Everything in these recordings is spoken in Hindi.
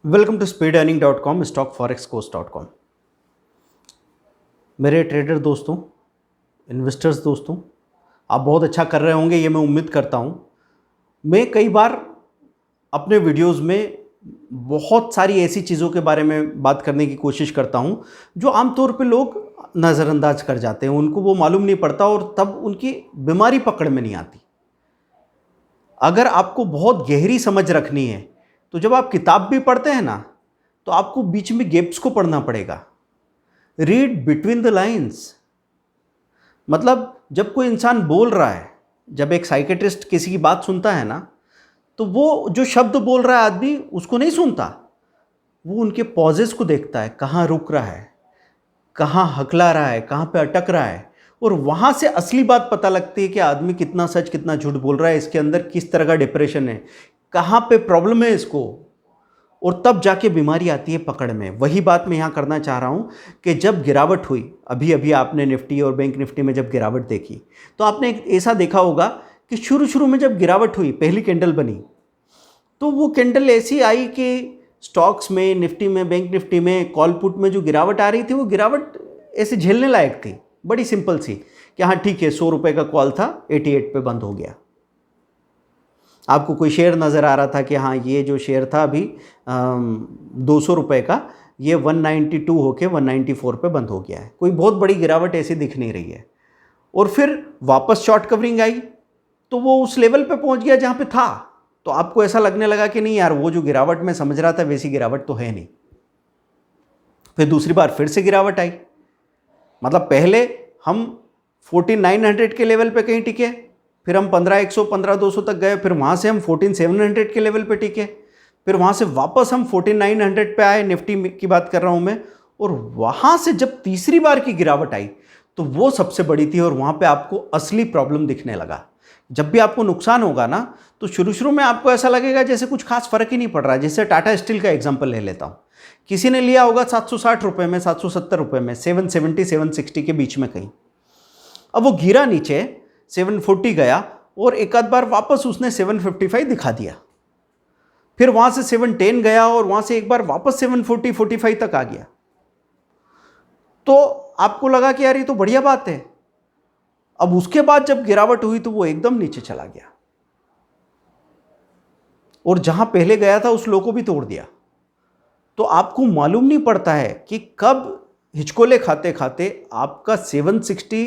Welcome to speedearning.com, stockforexcourse.com। मेरे ट्रेडर दोस्तों, इन्वेस्टर्स दोस्तों, आप बहुत अच्छा कर रहे होंगे ये मैं उम्मीद करता हूँ। मैं कई बार अपने वीडियोस में बहुत सारी ऐसी चीज़ों के बारे में बात करने की कोशिश करता हूँ जो आमतौर पे लोग नज़रअंदाज कर जाते हैं, उनको वो मालूम नहीं पड़ता और तब उनकी बीमारी पकड़ में नहीं आती। अगर आपको बहुत गहरी समझ रखनी है तो जब आप किताब भी पढ़ते हैं ना, तो आपको बीच में गैप्स को पढ़ना पड़ेगा। Read between the lines. मतलब जब कोई इंसान बोल रहा है, जब एक साइकेट्रिस्ट किसी की बात सुनता है ना, तो वो जो शब्द बोल रहा है आदमी उसको नहीं सुनता, वो उनके पॉजेस को देखता है, कहाँ रुक रहा है, कहाँ हकला रहा है, कहाँ पे अटक रहा है, और वहाँ से असली बात पता लगती है कि आदमी कितना सच कितना झूठ बोल रहा है, इसके अंदर किस तरह का डिप्रेशन है, कहाँ पे प्रॉब्लम है इसको, और तब जाके बीमारी आती है पकड़ में। वही बात मैं यहाँ करना चाह रहा हूँ कि जब गिरावट हुई, अभी अभी आपने निफ्टी और बैंक निफ्टी में जब गिरावट देखी, तो आपने एक ऐसा देखा होगा कि शुरू शुरू में जब गिरावट हुई, पहली कैंडल बनी, तो वो कैंडल ऐसी आई कि स्टॉक्स में, निफ्टी में, बैंक निफ्टी में, कॉल पुट में जो गिरावट आ रही थी, वो गिरावट ऐसे झेलने लायक थी, बड़ी सिंपल सी कि हाँ ठीक है, 100 रुपये का कॉल था, 88 पे बंद हो गया। आपको कोई शेयर नज़र आ रहा था कि हाँ ये जो शेयर था अभी 200 रुपये का, ये 192 होके 194 पे बंद हो गया है। कोई बहुत बड़ी गिरावट ऐसी दिख नहीं रही है। और फिर वापस शॉर्ट कवरिंग आई तो वो उस लेवल पे पहुंच गया जहाँ पे था, तो आपको ऐसा लगने लगा कि नहीं यार, वो जो गिरावट मैं समझ रहा था वैसी गिरावट तो है नहीं। फिर दूसरी बार फिर से गिरावट आई। मतलब पहले हम 14,900 के लेवल पे कहीं टिके, फिर हम 15,100 15,200 तक गए, फिर वहाँ से हम 14,700 के लेवल पे टिके, फिर वहाँ से वापस हम 14,900 पे आए, निफ्टी की बात कर रहा हूँ मैं। और वहाँ से जब तीसरी बार की गिरावट आई तो वो सबसे बड़ी थी, और वहाँ पे आपको असली प्रॉब्लम दिखने लगा। जब भी आपको नुकसान होगा ना, तो शुरू शुरू में आपको ऐसा लगेगा जैसे कुछ खास फर्क ही नहीं पड़ रहा है। जैसे टाटा स्टील का एग्जाम्पल ले लेता हूँ, किसी ने लिया होगा 760 रुपये में, 770 रुपये में, 770 760 के बीच में कहीं। अब वो गिरा नीचे, 740 गया, और एक आध बार वापस उसने 755 दिखा दिया। फिर वहां से 710 गया, और वहां से एक बार वापस 740 45 तक आ गया। तो आपको लगा कि यार ये तो बढ़िया बात है। अब उसके बाद जब गिरावट हुई तो वो एकदम नीचे चला गया, और जहां पहले गया था उस लो को भी तोड़ दिया। तो आपको मालूम नहीं पड़ता है कि कब हिचकोले खाते खाते आपका 760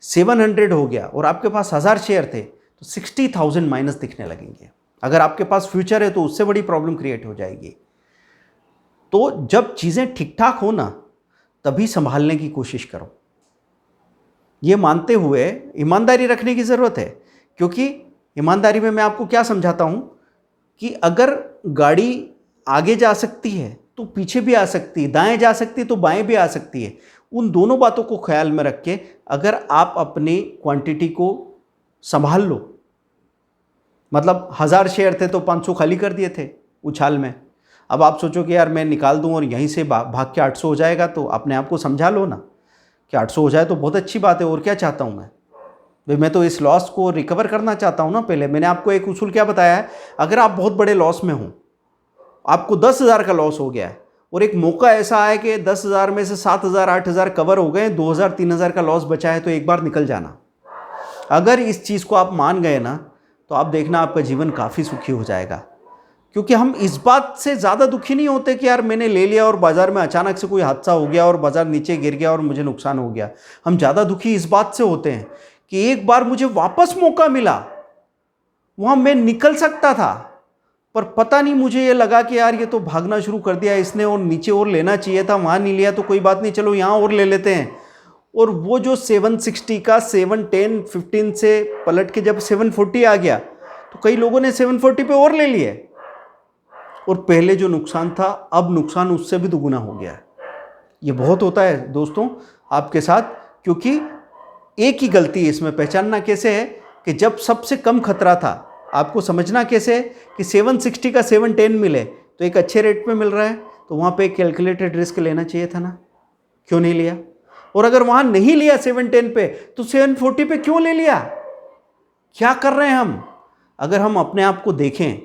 700 हो गया, और आपके पास 1000 शेयर थे, तो 60,000 माइनस दिखने लगेंगे। अगर आपके पास फ्यूचर है तो उससे बड़ी प्रॉब्लम क्रिएट हो जाएगी। तो जब चीज़ें ठीक ठाक हो ना, तभी संभालने की कोशिश करो, ये मानते हुए ईमानदारी रखने की ज़रूरत है। क्योंकि ईमानदारी में मैं आपको क्या समझाता हूँ कि अगर गाड़ी आगे जा सकती है तो पीछे भी आ सकती है, दाएं जा सकती है तो बाएं भी आ सकती है। उन दोनों बातों को ख्याल में रख के अगर आप अपनी क्वांटिटी को संभाल लो, मतलब 1000 शेयर थे तो 500 खाली कर दिए थे उछाल में। अब आप सोचो कि यार मैं निकाल दूं और यहीं से भाग के 800 हो जाएगा, तो अपने आप को समझा लो ना कि 800 हो जाए तो बहुत अच्छी बात है। और क्या चाहता हूं मैं भाई, मैं तो इस लॉस को रिकवर करना चाहता हूं ना। पहले मैंने आपको एक उसूल क्या बताया है, अगर आप बहुत बड़े लॉस में हो, आपको 10,000 का लॉस हो गया है, और एक मौका ऐसा आया कि 10,000 में से 7,000 8,000 कवर हो गए, 2,000 3,000 का लॉस बचा है, तो एक बार निकल जाना। अगर इस चीज़ को आप मान गए ना, तो आप देखना आपका जीवन काफ़ी सुखी हो जाएगा। क्योंकि हम इस बात से ज़्यादा दुखी नहीं होते कि यार मैंने ले लिया और बाज़ार में अचानक से कोई हादसा हो गया और बाज़ार नीचे गिर गया और मुझे नुकसान हो गया। हम ज़्यादा दुखी इस बात से होते हैं कि एक बार मुझे वापस मौका मिला, वहाँ मैं निकल सकता था, पर पता नहीं मुझे ये लगा कि यार ये तो भागना शुरू कर दिया इसने, और नीचे और लेना चाहिए था, वहाँ नहीं लिया तो कोई बात नहीं, चलो यहाँ और ले लेते हैं। और वो जो 760 का 710 15 से पलट के जब 740 आ गया, तो कई लोगों ने 740 पे और ले लिए, और पहले जो नुकसान था अब नुकसान उससे भी दुगुना हो गया है। ये बहुत होता है दोस्तों आपके साथ, क्योंकि एक ही गलती है इसमें। पहचानना कैसे है कि जब सबसे कम खतरा था, आपको समझना कैसे है कि 760 का 710 मिले तो एक अच्छे रेट पे मिल रहा है, तो वहाँ पे एक कैलकुलेटेड रिस्क लेना चाहिए था ना, क्यों नहीं लिया? और अगर वहाँ नहीं लिया 710 पे, तो 740 पे क्यों ले लिया? क्या कर रहे हैं हम? अगर हम अपने आप को देखें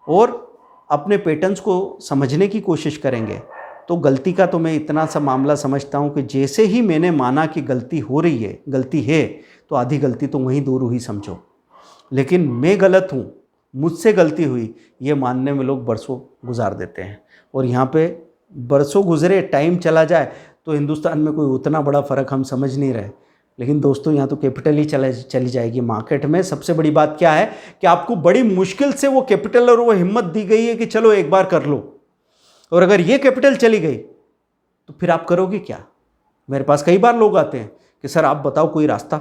और अपने पैटर्न्स को समझने की कोशिश करेंगे तो गलती का तो मैं इतना सा मामला समझता हूँ कि जैसे ही मैंने माना कि गलती हो रही है, गलती है, तो आधी गलती तो वहीं दूर हुई समझो। लेकिन मैं गलत हूँ, मुझसे गलती हुई, ये मानने में लोग बरसों गुजार देते हैं। और यहाँ पे बरसों गुजरे, टाइम चला जाए तो हिंदुस्तान में कोई उतना बड़ा फ़र्क हम समझ नहीं रहे। लेकिन दोस्तों यहाँ तो कैपिटल ही चली जाएगी मार्केट में। सबसे बड़ी बात क्या है कि आपको बड़ी मुश्किल से वो कैपिटल और वो हिम्मत दी गई है कि चलो एक बार कर लो, और अगर ये कैपिटल चली गई तो फिर आप करोगे क्या? मेरे पास कई बार लोग आते हैं कि सर आप बताओ कोई रास्ता।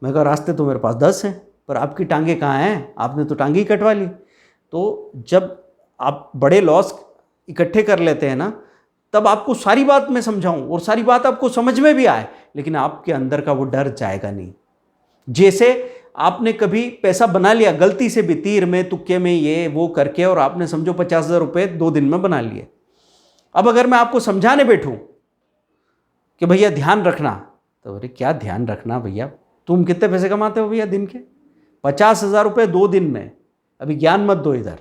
मैं कहा रास्ते तो मेरे पास 10 हैं, पर आपकी टांगे कहाँ हैं? आपने तो टांगे ही कटवा ली। तो जब आप बड़े लॉस इकट्ठे कर लेते हैं ना, तब आपको सारी बात मैं समझाऊं और सारी बात आपको समझ में भी आए, लेकिन आपके अंदर का वो डर जाएगा नहीं। जैसे आपने कभी पैसा बना लिया गलती से भी, तीर में तुक्के में ये वो करके, और आपने समझो 50,000 रुपये 2 दिन में बना लिए। अब अगर मैं आपको समझाने बैठूं कि भैया ध्यान रखना, तो अरे क्या ध्यान रखना भैया, तुम कितने पैसे कमाते हो भैया दिन के? 50,000 रुपये 2 दिन में। अभी ज्ञान मत दो, इधर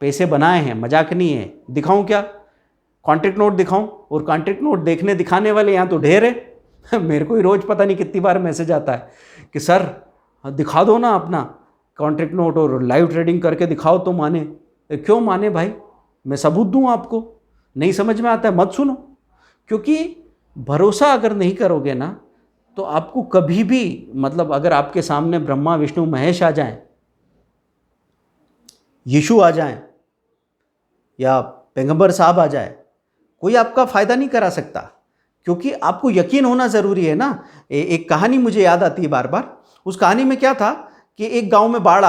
पैसे बनाए हैं, मजाक नहीं है। दिखाऊं क्या? कॉन्ट्रैक्ट नोट दिखाऊं? और कॉन्ट्रैक्ट नोट देखने दिखाने वाले यहाँ तो ढेर है। मेरे को ही रोज़ पता नहीं कितनी बार मैसेज आता है कि सर दिखा दो ना अपना कॉन्ट्रैक्ट नोट, और लाइव ट्रेडिंग करके दिखाओ तो माने। क्यों माने भाई? मैं सबूत दूं आपको? नहीं समझ में आता है मत सुनो। क्योंकि भरोसा अगर नहीं करोगे ना, तो आपको कभी भी, मतलब अगर आपके सामने ब्रह्मा विष्णु महेश आ जाएं, यीशु आ जाएं, या पैगंबर साहब आ जाए, कोई आपका फ़ायदा नहीं करा सकता। क्योंकि आपको यकीन होना ज़रूरी है ना। एक कहानी मुझे याद आती है बार बार। उस कहानी में क्या था कि एक गांव में बाढ़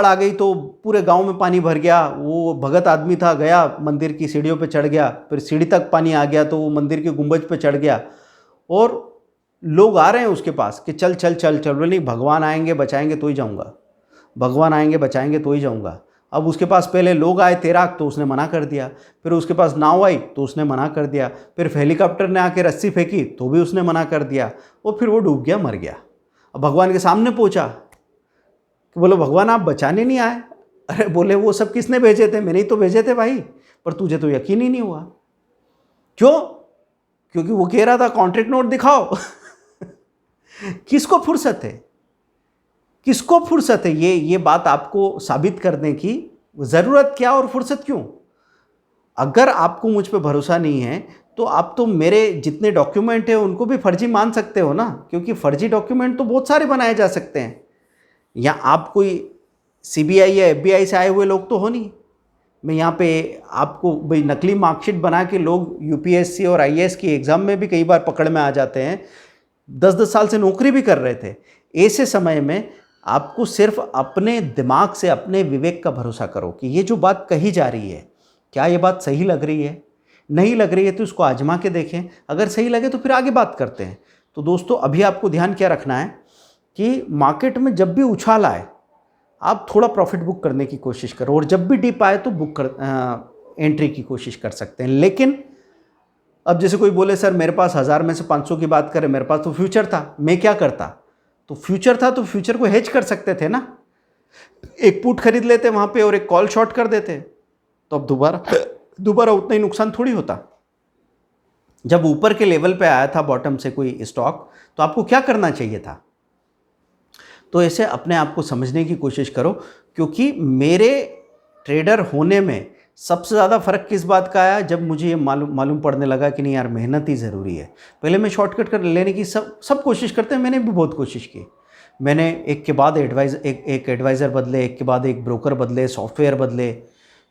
आ गई तो पूरे गांव में पानी भर गया। वो भगत आदमी था, गया मंदिर की सीढ़ियों पे चढ़ गया, फिर सीढ़ी तक पानी आ गया तो वो मंदिर के गुंबज पे चढ़ गया, और लोग आ रहे हैं उसके पास कि चल चल चल चल। बोले नहीं, भगवान आएंगे बचाएंगे तो ही जाऊँगा, भगवान आएंगे बचाएंगे तो ही जाऊँगा। अब उसके पास पहले लोग आए तैराक, तो उसने मना कर दिया। फिर उसके पास नाव आई तो उसने मना कर दिया। फिर हेलीकॉप्टर ने आके रस्सी फेंकी तो भी उसने मना कर दिया, और फिर वो डूब गया, मर गया। अब भगवान के सामने पहुंचा कि बोलो भगवान आप बचाने नहीं आए? अरे बोले वो सब किसने भेजे थे? मैंने ही तो भेजे थे भाई, पर तुझे तो यकीन ही नहीं हुआ। क्यों? क्योंकि वो कह रहा था कॉन्ट्रैक्ट नोट दिखाओ। किसको फुर्सत है? किसको फुर्सत है ये बात आपको साबित करने की? ज़रूरत क्या और फुर्सत क्यों? अगर आपको मुझ पे भरोसा नहीं है तो आप तो मेरे जितने डॉक्यूमेंट हैं उनको भी फर्जी मान सकते हो ना, क्योंकि फर्जी डॉक्यूमेंट तो बहुत सारे बनाए जा सकते हैं। या आप कोई CBI या FBI से आए हुए लोग तो हो नहीं। मैं यहाँ पे आपको भाई नकली मार्कशीट बना के लोग UPSC और IAS की एग्ज़ाम में भी कई बार पकड़ में आ जाते हैं। 10-10 साल से नौकरी भी कर रहे थे। ऐसे समय में आपको सिर्फ अपने दिमाग से, अपने विवेक का भरोसा करो कि ये जो बात कही जा रही है, क्या ये बात सही लग रही है? नहीं लग रही है तो उसको आजमा के देखें, अगर सही लगे तो फिर आगे बात करते हैं। तो दोस्तों अभी आपको ध्यान क्या रखना है कि मार्केट में जब भी उछाल आए, आप थोड़ा प्रॉफिट बुक करने की कोशिश करो, और जब भी डिप आए तो एंट्री की कोशिश कर सकते हैं। लेकिन अब जैसे कोई बोले सर मेरे पास 1000 में से 500 की बात करें, मेरे पास तो फ्यूचर था, मैं क्या करता? तो फ्यूचर था तो फ्यूचर को हेज कर सकते थे ना, एक पुट खरीद लेते वहाँ पे और एक कॉल शॉर्ट कर देते, तो अब दोबारा उतना ही नुकसान थोड़ी होता। जब ऊपर के लेवल पे आया था बॉटम से कोई स्टॉक, तो आपको क्या करना चाहिए था? तो ऐसे अपने आप को समझने की कोशिश करो। क्योंकि मेरे ट्रेडर होने में सबसे ज़्यादा फ़र्क किस बात का आया, जब मुझे ये मालूम पड़ने लगा कि नहीं यार मेहनत ही ज़रूरी है। पहले मैं शॉर्टकट कर लेने की सब कोशिश करते हैं, मैंने भी बहुत कोशिश की। मैंने एक के बाद एक एडवाइज़र बदले, एक के बाद एक ब्रोकर बदले, सॉफ्टवेयर बदले,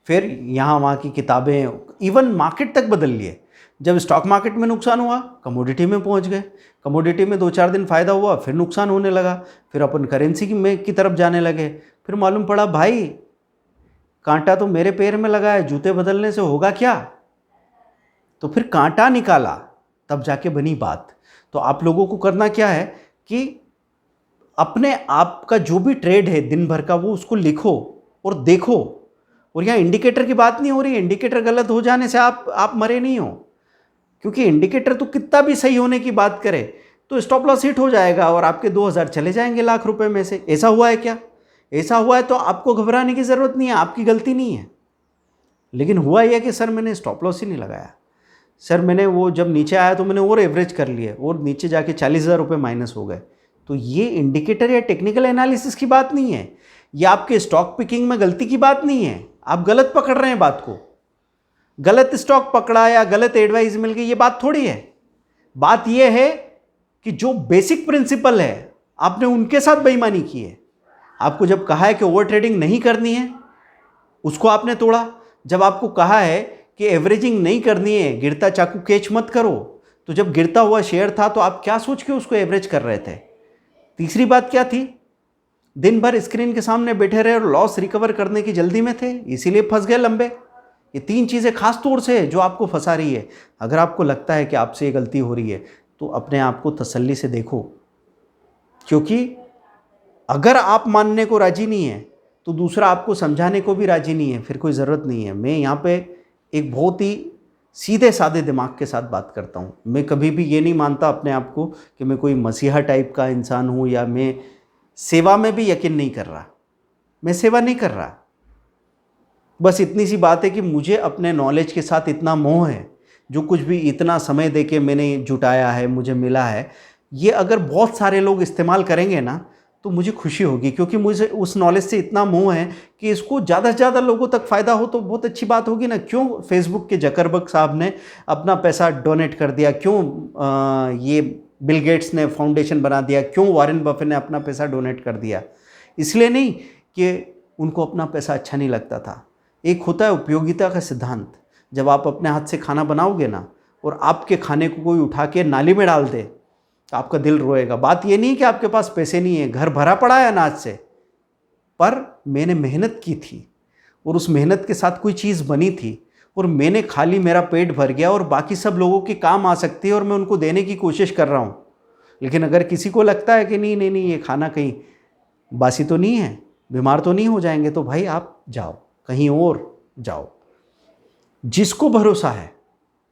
फिर यहाँ वहाँ की किताबें, इवन मार्केट तक बदल लिए। जब स्टॉक मार्केट में नुकसान हुआ, कमोडिटी में पहुँच गए, कमोडिटी में 2-4 दिन फ़ायदा हुआ, फिर नुकसान होने लगा, फिर अपन करेंसी की तरफ जाने लगे। फिर मालूम पड़ा भाई कांटा तो मेरे पैर में लगा है, जूते बदलने से होगा क्या? तो फिर कांटा निकाला, तब जाके बनी बात। तो आप लोगों को करना क्या है कि अपने आप का जो भी ट्रेड है दिन भर का, वो उसको लिखो और देखो। और यहाँ इंडिकेटर की बात नहीं हो रही, इंडिकेटर गलत हो जाने से आप मरे नहीं हो। क्योंकि इंडिकेटर तो कितना भी सही होने की बात करे तो स्टॉप लॉस हिट हो जाएगा और आपके 2000 चले जाएंगे लाख रुपए में से। ऐसा हुआ है क्या? ऐसा हुआ है तो आपको घबराने की ज़रूरत नहीं है, आपकी गलती नहीं है। लेकिन हुआ यह कि सर मैंने स्टॉप लॉस ही नहीं लगाया, सर मैंने वो जब नीचे आया तो मैंने और एवरेज कर लिए और नीचे जाके 40,000 रुपये माइनस हो गए। तो ये इंडिकेटर या टेक्निकल एनालिसिस की बात नहीं है, ये आपके स्टॉक पिकिंग में गलती की बात नहीं है। आप गलत पकड़ रहे हैं बात को, गलत स्टॉक पकड़ा या गलत एडवाइस मिल गई, ये बात थोड़ी है। बात ये है कि जो बेसिक प्रिंसिपल है आपने उनके साथ बेईमानी की है। आपको जब कहा है कि ओवर ट्रेडिंग नहीं करनी है, उसको आपने तोड़ा। जब आपको कहा है कि एवरेजिंग नहीं करनी है, गिरता चाकू कैच मत करो, तो जब गिरता हुआ शेयर था तो आप क्या सोच के उसको एवरेज कर रहे थे। तीसरी बात क्या थी, दिन भर स्क्रीन के सामने बैठे रहे और लॉस रिकवर करने की जल्दी में थे, इसीलिए फंस गए लंबे। ये 3 चीज़ें खास तौर से है जो आपको फंसा रही है। अगर आपको लगता है कि आपसे ये गलती हो रही है तो अपने आप को तसल्ली से देखो, क्योंकि अगर आप मानने को राजी नहीं है तो दूसरा आपको समझाने को भी राजी नहीं है, फिर कोई ज़रूरत नहीं है। मैं यहाँ पे एक बहुत ही सीधे साधे दिमाग के साथ बात करता हूँ। मैं कभी भी ये नहीं मानता अपने आप को कि मैं कोई मसीहा टाइप का इंसान हूँ, या मैं सेवा में भी यकीन नहीं कर रहा। मैं सेवा नहीं कर रहा, बस इतनी सी बात है कि मुझे अपने नॉलेज के साथ इतना मोह है, जो कुछ भी इतना समय दे के मैंने जुटाया है, मुझे मिला है, ये अगर बहुत सारे लोग इस्तेमाल करेंगे ना तो मुझे खुशी होगी, क्योंकि मुझे उस नॉलेज से इतना मोह है कि इसको ज़्यादा से ज़्यादा लोगों तक फ़ायदा हो तो बहुत अच्छी बात होगी ना। क्यों फेसबुक के जकरबर्ग साहब ने अपना पैसा डोनेट कर दिया, क्यों ये बिल गेट्स ने फाउंडेशन बना दिया, क्यों वॉरेन बफेट ने अपना पैसा डोनेट कर दिया? इसलिए नहीं कि उनको अपना पैसा अच्छा नहीं लगता था। एक होता है उपयोगिता का सिद्धांत। जब आप अपने हाथ से खाना बनाओगे ना और आपके खाने को कोई उठा के नाली में डाल दे तो आपका दिल रोएगा। बात ये नहीं कि आपके पास पैसे नहीं है, घर भरा पड़ा है अनाज से, पर मैंने मेहनत की थी और उस मेहनत के साथ कोई चीज़ बनी थी और मैंने खाली, मेरा पेट भर गया और बाकी सब लोगों के काम आ सकती है और मैं उनको देने की कोशिश कर रहा हूँ। लेकिन अगर किसी को लगता है कि नहीं नहीं नहीं ये खाना कहीं बासी तो नहीं है, बीमार तो नहीं हो जाएंगे, तो भाई आप जाओ, कहीं और जाओ। जिसको भरोसा है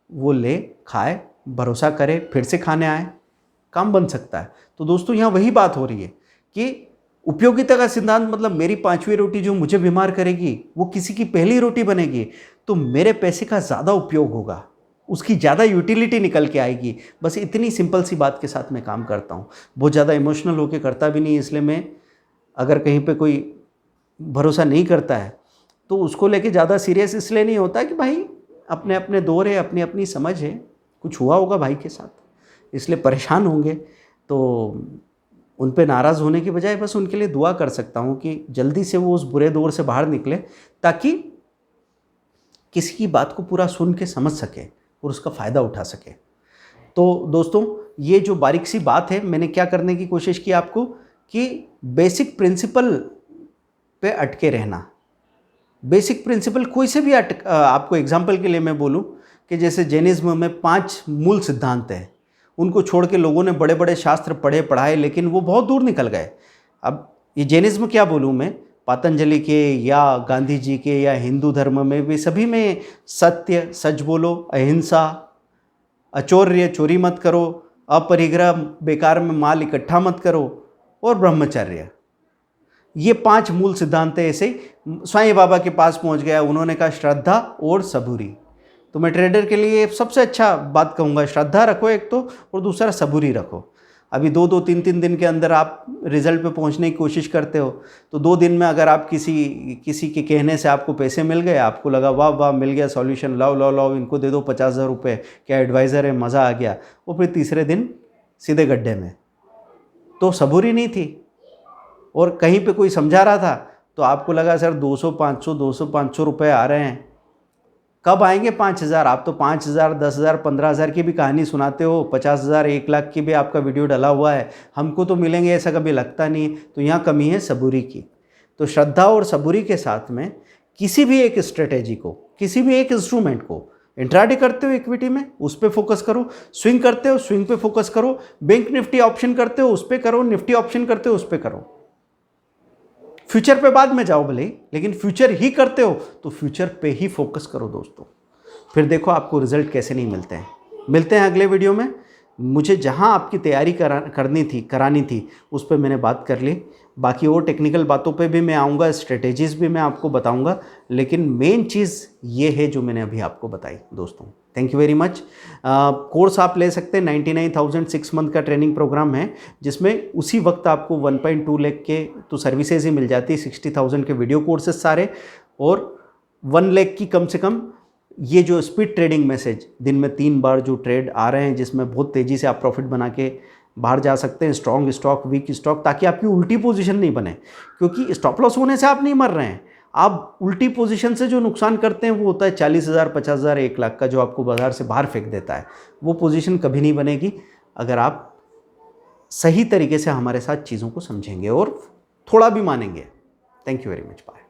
वो ले, खाए, भरोसा करे, फिर से खाने आए, काम बन सकता है। तो दोस्तों यहाँ वही बात हो रही है कि उपयोगिता का सिद्धांत मतलब मेरी 5वीं रोटी जो मुझे बीमार करेगी वो किसी की पहली रोटी बनेगी, तो मेरे पैसे का ज़्यादा उपयोग होगा, उसकी ज़्यादा यूटिलिटी निकल के आएगी। बस इतनी सिंपल सी बात के साथ मैं काम करता हूँ। बहुत ज़्यादा इमोशनल होकर करता भी नहीं, इसलिए मैं अगर कहीं पे कोई भरोसा नहीं करता है तो उसको लेके ज़्यादा सीरियस इसलिए नहीं होता कि भाई अपने अपने दौर है, अपनी अपनी समझ है, कुछ हुआ होगा भाई के साथ इसलिए परेशान होंगे, तो उन पे नाराज़ होने की बजाय बस उनके लिए दुआ कर सकता हूँ कि जल्दी से वो उस बुरे दौर से बाहर निकले, ताकि किसी की बात को पूरा सुन के समझ सके और उसका फ़ायदा उठा सके। तो दोस्तों ये जो बारीक सी बात है, मैंने क्या करने की कोशिश की आपको कि बेसिक प्रिंसिपल पे अटके रहना। बेसिक प्रिंसिपल कोई से भी आपको एग्जांपल के लिए मैं बोलूं कि जैसे जैनिज्म में 5 मूल सिद्धांत हैं, उनको छोड़ के लोगों ने बड़े बड़े शास्त्र पढ़ाए, लेकिन वो बहुत दूर निकल गए। अब ये जैनिज्म क्या बोलूं मैं, पतंजलि के या गांधी जी के या हिंदू धर्म में भी सभी में सत्य, सच बोलो, अहिंसा, अचौर्य, चोरी मत करो, अपरिग्रह, बेकार में माल इकट्ठा मत करो, और ब्रह्मचर्य, ये 5 मूल सिद्धांत है। ऐसे साईं बाबा के पास पहुंच गया, उन्होंने कहा श्रद्धा और सबूरी। तो मैं ट्रेडर के लिए सबसे अच्छा बात कहूँगा, श्रद्धा रखो एक तो, और दूसरा सबूरी रखो। अभी 2-2, 3-3 दिन के अंदर आप रिजल्ट पे पहुंचने की कोशिश करते हो, तो 2 दिन में अगर आप किसी के कहने से आपको पैसे मिल गए, आपको लगा वाह वाह मिल गया सॉल्यूशन, लाओ इनको दे दो 50,000 रुपये, क्या एडवाइज़र है, मज़ा आ गया, वो फिर तीसरे दिन सीधे गड्ढे में। तो सबूरी नहीं थी। और कहीं पे कोई समझा रहा था तो आपको लगा सर 200-500 रुपये आ रहे हैं, कब आएंगे 5,000? आप तो 5,000, 10,000, 15,000 की भी कहानी सुनाते हो, 50,000, 1 लाख की भी आपका वीडियो डला हुआ है, हमको तो मिलेंगे ऐसा कभी लगता नहीं। तो यहाँ कमी है सबूरी की। तो श्रद्धा और सबूरी के साथ में किसी भी एक स्ट्रेटेजी को, किसी भी एक इंस्ट्रूमेंट को, इंट्राडे करते हो इक्विटी में, उस पर फोकस करो, स्विंग करते हो स्विंग पे फोकस करो, बैंक निफ्टी ऑप्शन करते हो उस पर करो, निफ्टी ऑप्शन करते हो उस पर करो, फ्यूचर पे बाद में जाओ भले, लेकिन फ्यूचर ही करते हो तो फ्यूचर पे ही फोकस करो दोस्तों। फिर देखो आपको रिजल्ट कैसे नहीं मिलते हैं। मिलते हैं अगले वीडियो में। मुझे जहाँ आपकी तैयारी करानी थी उस पर मैंने बात कर ली। बाकी और टेक्निकल बातों पे भी मैं आऊँगा, स्ट्रेटेजीज़ भी मैं आपको बताऊँगा, लेकिन मेन चीज़ ये है जो मैंने अभी आपको बताई दोस्तों। Thank you very much. Course आप ले सकते हैं, 99,000 6 मंथ का ट्रेनिंग प्रोग्राम है, जिसमें उसी वक्त आपको 1.2 लाख के तो सर्विसेज ही मिल जाती है, 60,000 के वीडियो कोर्सेज सारे, और 1 लाख की कम से कम ये जो स्पीड ट्रेडिंग मैसेज, दिन में 3 बार जो ट्रेड आ रहे हैं, जिसमें बहुत तेज़ी से आप प्रॉफिट बना के बाहर जा सकते हैं, स्ट्रॉन्ग स्टॉक, वीक स्टॉक, ताकि आपकी उल्टी पोजीशन नहीं बने, क्योंकि स्टॉप लॉस होने से आप नहीं मर रहे हैं, आप उल्टी पोजीशन से जो नुकसान करते हैं वो होता है 40,000, 50,000, 1 लाख का, जो आपको बाजार से बाहर फेंक देता है। वो पोजीशन कभी नहीं बनेगी अगर आप सही तरीके से हमारे साथ चीज़ों को समझेंगे और थोड़ा भी मानेंगे। Thank you very much. Bye.